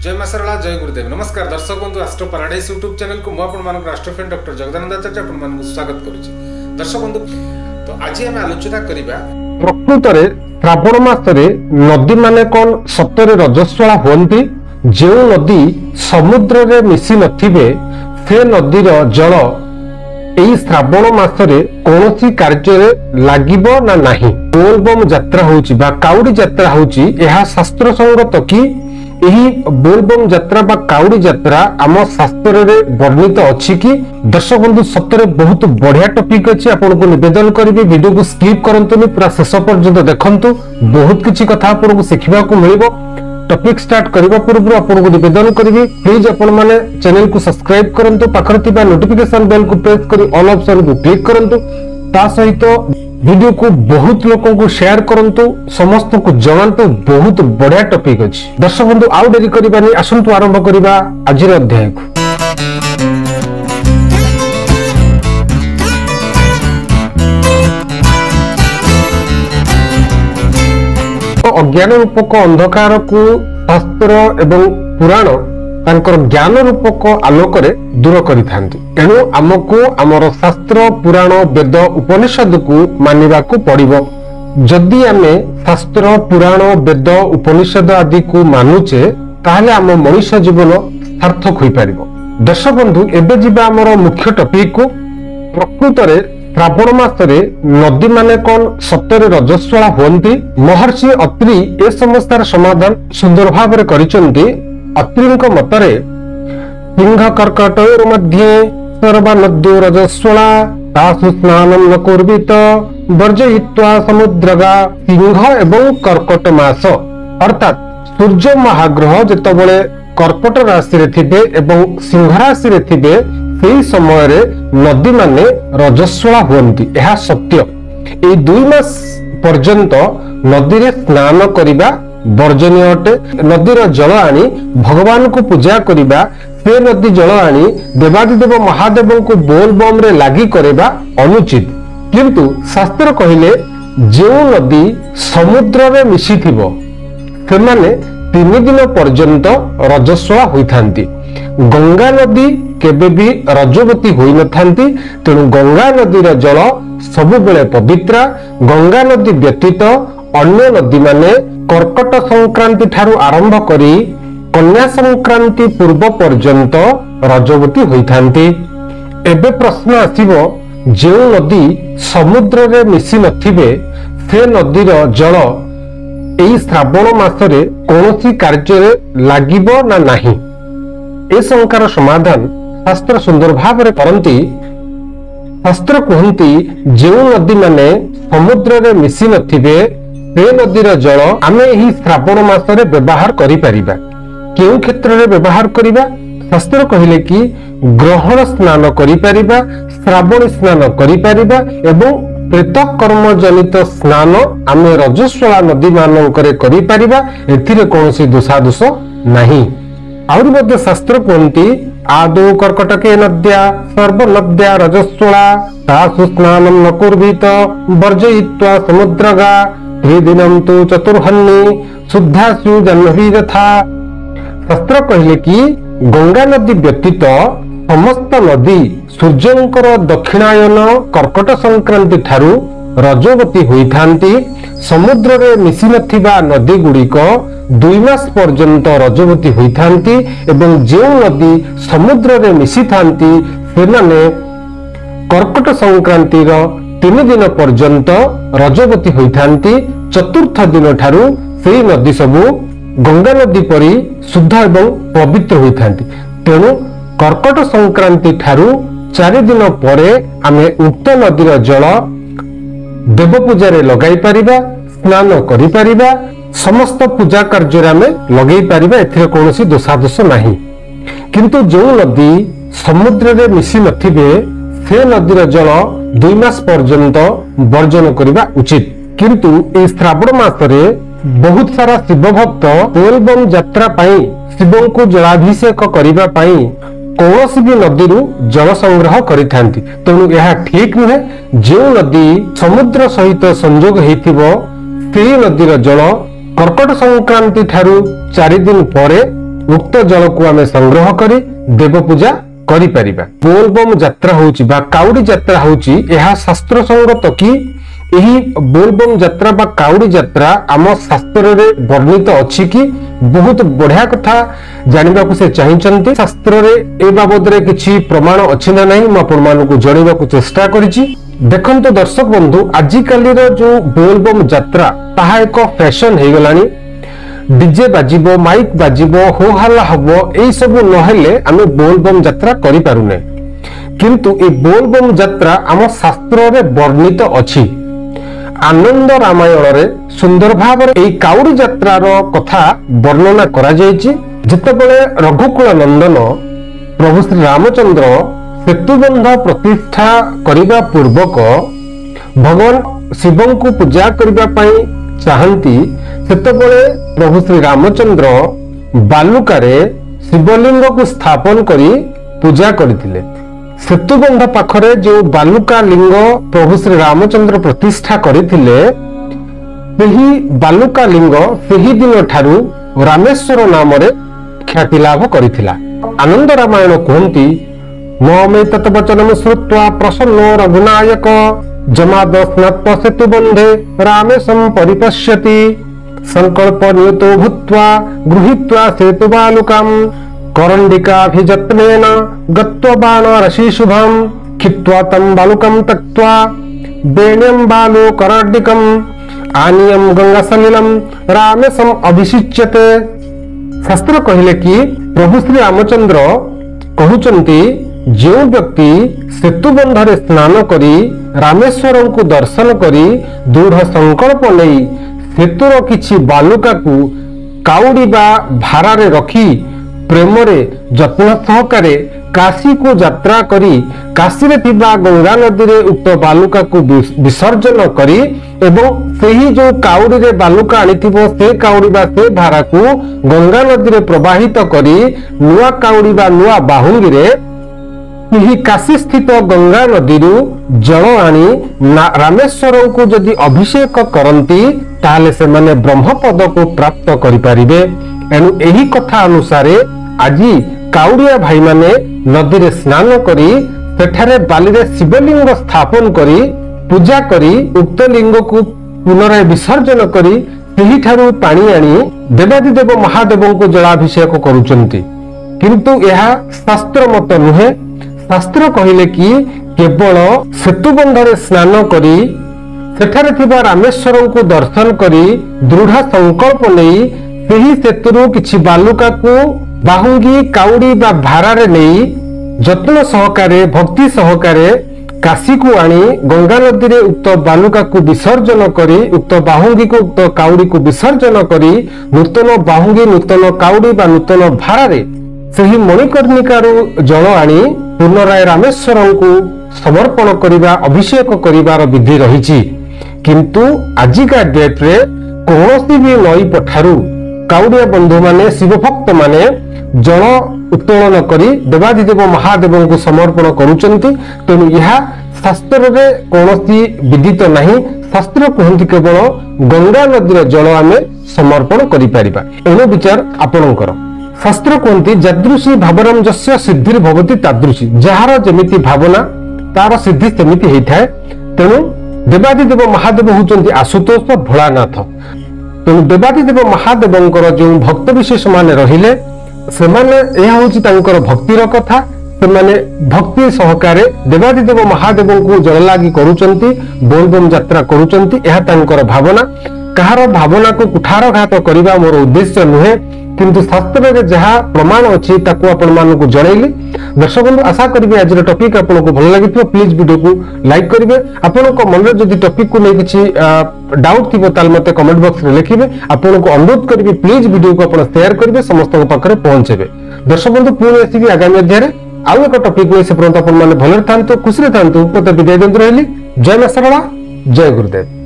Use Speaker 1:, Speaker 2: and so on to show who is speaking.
Speaker 1: जय मां सरला जय गुरुदेव नमस्कार दर्शक बंधु आस्ट्रो पैराडाइज यूट्यूब चैनल को मुझे राष्ट्रफेन डॉक्टर जगदानंद आचार्य आपण स्वागत करुच्ची। दर्शक बंधु तो आज आम आलोचना करिबा
Speaker 2: प्रकृत रे श्रावण मासरे नदी माने कोन सप्तरे रजस्वला होंती जो नदी समुद्र रे मिसी नथिबे से नदीर जल एई श्रावण मासरे कोनोसी कार्य रे लागिबो ना नाही। बोलबम यात्रा होउची बा काउडी यात्रा होउची एहा शास्त्र संगत कि एही बोलबम यात्रा बा काउडी यात्रा आम शास्त्र रे वर्णित अछि कि। दर्शक बंधु सप्तरे बहुत बढ़िया टॉपिक अछि आपन को निवेदन करबी वीडियो को स्किप करंतुनी पूरा शेष पर्यंत देखंतु बहुत किछि कथा आपन को सिखिबा को मिलिबो। टॉपिक स्टार्ट करबा पूर्व आपन को निवेदन करबी प्लीज आपन माने चैनल को सब्सक्राइब करंतु पाखर थिबा नोटिफिकेशन बेल को प्रेस करी ऑल ऑप्शन को क्लिक करंतु ता सहित वीडियो को बहुत लोगों को शेयर करंतु समस्त को जणांतु बहुत बढ़िया टॉपिक अछि। दर्शक बंधु आउ डेरी करिबानी आसंतु आरंभ करिबा आजिर अध्याय को। अज्ञान रूपक अंधकार को शास्त्र एवं पुराण तांकर ज्ञान रूपक आलोक रे दूर करिथांती। एणु आमको आमर शास्त्र पुराण वेद उपनिषद को मानिबा को पड़िबो। जदि आमे शास्त्र पुराण वेद उपनिषद आदि को मानुचे ताहले आम मनुष्य जीवन सार्थक होई परिबो। दर्शक बंधु एबे जिबा आमर मुख्य टॉपिक को। प्रकृत रे श्रावण मासरे नदी माने कोन सप्तरे रजस्वला होंती। महर्षि अत्रि ए समस्यार समाधान सुंदर भाव रे करिसंती। अत्रिंक मतरे सिंह कर्कटयोर मध्ये सर्वा नद्यो रजस्वला तासु स्नानं न कुर्वीत वर्जयित्वा समुद्रगा। सिंह एवं कर्कट मास अर्थात सूर्य महाग्रह जेतबेले कर्कट राशि रे थिबे एवं सिंह राशि रे थिबे सेही समय रे नदी माने रजस्वला होंती। यह सत्य। ए 2 मास पर्यंत नदी रे स्नान करिबा वर्जनीय अटे। नदीर जल आनी भगवान को पूजा करिबा से नदी जल आनी देवादिदेव महादेव को बोल बम रे लागी करिबा अनुचित। किंतु शास्त्र कहिले जो नदी समुद्र रे मिसी थिबो से माने 3 दिन पर्यंत रजस्वला होइथांती। गंगा नदी केबे भी रजवती होई नथांती। तेणु गंगा नदीर जल सबुबेले पवित्र। गंगा नदी व्यतीत अन्य नदी माने कर्कट संक्रांति ठारू आरंभ करी कन्या संक्रांति पूर्व पर्यंत रजवती होइथांती। एबे प्रश्न आसीबो जे नदी समुद्र रे मिसी नथिबे से नदीर जल एई श्रावण मासरे कोनोसी कार्य रे लागिबो ना नाही। ए शंकार समाधान शास्त्र सुंदर भाव रे करंती। शास्त्र कहंती जे नदी माने समुद्र रे मिसी नथिबे से नदीर जल आमे ही श्रावण मासरे व्यवहार करि परिबा। केउ क्षेत्र रे व्यवहार करिबा? शास्त्र कहिले कि ग्रहण स्नान करि परिबा, श्रावण स्नान करि परिबा एवं प्रेत कर्म जनित स्नान आमे रजस्वला नदी मानकरे करि परिबा। एथिरे कोनोसी दोषादोष नाही। आउर मध्ये शास्त्र कहंती आदौ कर्कटके नद्या सर्वनद्या रजस्वला तासु स्नानं न कुर्वीत वर्जयित्वा समुद्रगा। त्रिदिनं तु चतुर्हन्नि शुद्धासु जह्नवी यथा। शास्त्र कहिले कि गंगा नदी व्यतीत समस्त नदी सूर्यंकर दक्षिणायन कर्कट संक्रांति ठारू रजवती होइथांती। समुद्र रे मिसी नथिबा नदी गुड़िक 2 मास पर्यंत रजवती होइथांती एवं जे नदी समुद्र रे मिसी थांती से माने कर्कट संक्रांति रो 3 दिन पर्यंत रजवती होइथांती। चतुर्थ दिन ठारू सेही नदी सबु गंगा नदी परी शुद्ध एवं पवित्र होइथांती। तेणु कर्कट संक्रांति ठारू 4 दिन परे आमे उक्त नदीर जल देव पूजा रे लगाई परिबा, स्नान करि परिबा, समस्त पूजा कार्य रे आमे लगेई परिबा। एथिरे कोनोसी दोषादोष नाही। किंतु जो नदी समुद्र रे मिसी नथिबे से नदीर जल 2 मास पर्यंत वर्जन करिबा उचित। किंतु ए श्रावण मासरे बहुत सारा शिव भक्त बोलबम यात्रा पाई शिव को जलाभिषेक करिबा पाई कौनसी भी नदी जल संग्रह करिथांती। तेणु यह ठीक नुहे। जो नदी समुद्र सहित संयोग हेतिबो सेही नदीर जल कर्कट संक्रांति ठारू 4 दिन परे उक्त जल को आम संग्रह करी देव पूजा करि परिबा। बोलबम यात्रा होउची बा काउडी यात्रा होउची एहा शास्त्र संगत कि एही बोलबम यात्रा बा काउडी यात्रा आम शास्त्र रे वर्णित अछि कि बहुत बढ़िया कथा जानिबा को से चाहिचंती। शास्त्र रे ए बाबद रे किछि प्रमाण अछि ना नहीं म आपण मानको जणिबा को चेष्टा करिछि। देखंतु दर्शक बंधु आजि काली रो जो बोलबम यात्रा ताहा एक फैशन हे गलानी। डीजे बाजिबो माइक बाजिबो हो हल्ला हबो एई सब नहेले आमे बोलबम यात्रा करि पारुने, किंतु ए बोलबम यात्रा आम शास्त्र रे वर्णित अछि। आनंद रामायण रे सुंदर भाव रे एई काउडी यात्रा रो कथा वर्णना करा जायछि। जेतेबेले रघुकुल नंदन प्रभु श्री रामचंद्र सेतुबंध प्रतिष्ठा करिबा पूर्वक भगवान शिवं को पूजा करिबा पई चाहंती, सेतेबेले प्रभु श्री रामचंद्र बालुकारे शिवलिंग को स्थापन करी पूजा करथिले। सेतुबंध पाखरे जो बालुका लिंग प्रभु श्री रामचंद्र प्रतिष्ठा करथिले, सेही बालुका लिंग सेही दिन ठारू रामेश्वर नाम रे ख्याति लाभ करिथिला। आनंद रामायण कहंती ममे तत् वचनम श्रुत्वा प्रसन्नो रघुनायक जमाद स्नात्वा सेतुबंधे रामेशं परिपश्यति संकल्प नियतो भूत्वा गृहीत्वा सेतुबालुकां करंडिकाभिजत्नेन गत्वा बाणरशी शुभं खित्वा तं बालुकं त्यक्त्वा बेण्यं बालो करंडिकं आनियं गंगासलिलं रामेशं अभिषिच्यते। शास्त्र कहिले कि प्रभु श्री रामचंद्र कहउचंती जो व्यक्ति सेतुबंधरे स्नान करी रामेश्वर को दर्शन करी दृढ़ संकल्प नहीं सेतुर किछि बालुका को काउडी बा भारारे रखी प्रेम रे जत्न सहकारे काशी को यात्रा करी काशी रे थिबा गंगा नदी रे उक्त बालुका को विसर्जन करी एवं सेही जो काउडी रे बालुका आनिथिबो से काउडी बा से भारा को गंगा नदी रे प्रवाहित करी नुआ काउडी बा नुआ बाहुंगी रे काशी स्थित गंगा नदी जल आनी रामेश्वर को जदि अभिषेक करती ताले से माने ब्रह्म पद को प्राप्त करि परिबे। एनु एही कथा अनुसार आज काउडिया भाई माने नदी रे स्नान करी सेठारे बाली रे शिवलिंग स्थापन करी पूजा करी उक्त लिंग को पुनराय विसर्जन करी सेही ठारू पानी आनी देवादिदेव महादेव को जलाभिषेक करुचंती, किंतु यह शास्त्र मत नुहे। शास्त्र कहिले कि केवल सेतुबंधरे स्नान करी सेठारे थिबा रामेश्वर को दर्शन करी दृढ़ संकल्प नहीं सेही सेतुरु किछि बालुका को बाहुंगी काउडी बा भारारे नहीं जत्न सहकारे भक्ति सहकारे काशी को आनी गंगा नदी रे उक्त बालुका को विसर्जन करी उक्त बाहुंगी को उक्त काउडी को विसर्जन करी नूतन बाहुंगी नूतन काउडी बा नूतन भारारे सेही मणिकर्णिकारु जल आनी पुनराय रामेश्वर को समर्पण करिबा अभिषेक करिबार विधि रहिछि, किंतु आजिका डेट रे कोनोसी भी नई पठारु काउडिया बंधु माने शिव भक्त माने जल उत्तोलन करी देवादिदेव महादेव को समर्पण करुचंती। तेणु यह शास्त्र रे कोनोसी विदित नहीं। शास्त्र कहंती केवल गंगा नदी जल आमे समर्पण करि परिबा। एनो विचार आपणकर। शास्त्र कहती जादृशी भावरम जस्य सिद्धि भवती तादृशी, जार जेमिति भावना तार सिद्धि सेमिति होइथाय। तेणु देवादिदेव महादेव होउचंती आशुतोष भोलानाथ। तेणु देवादिदेव महादेवंकर जो भक्त विशेष माने रहिले सेमाने एहा होउची तांकर भक्तिर कथा। सेमाने भक्ति सहकारे देवादिदेव महादेव को जल लागी करुचंती बोलबम यात्रा करुचंती। एहा तांकर भावना। कहार भावना को कुठारघात करिबा मोर उद्देश्य नुहे, किंतु शास्त्र रे जहा प्रमाण अछि ताको आपण मानकु जणैली। दर्शक बंधु आशा करिबे आज रे टॉपिक आपनको भल लागितो। प्लीज वीडियो को लाइक करिवे। आपनको मन रे जदि टॉपिक को नै किछि डाउट थिबो ताल मते कमेंट बॉक्स रे लिखिबे। आपनको अनुरोध करिबे प्लीज वीडियो को आपण शेयर करिवे, समस्त पाखरे पहुंचेबे। दर्शक बंधु पुणी आसी आगामी अध्याय रे आउ एक टॉपिक नै से परंतु आपण माने भलर थांतु खुशी रे थांतु। मते विदाय देंतु रहली। जय मां सरला, जय गुरुदेव।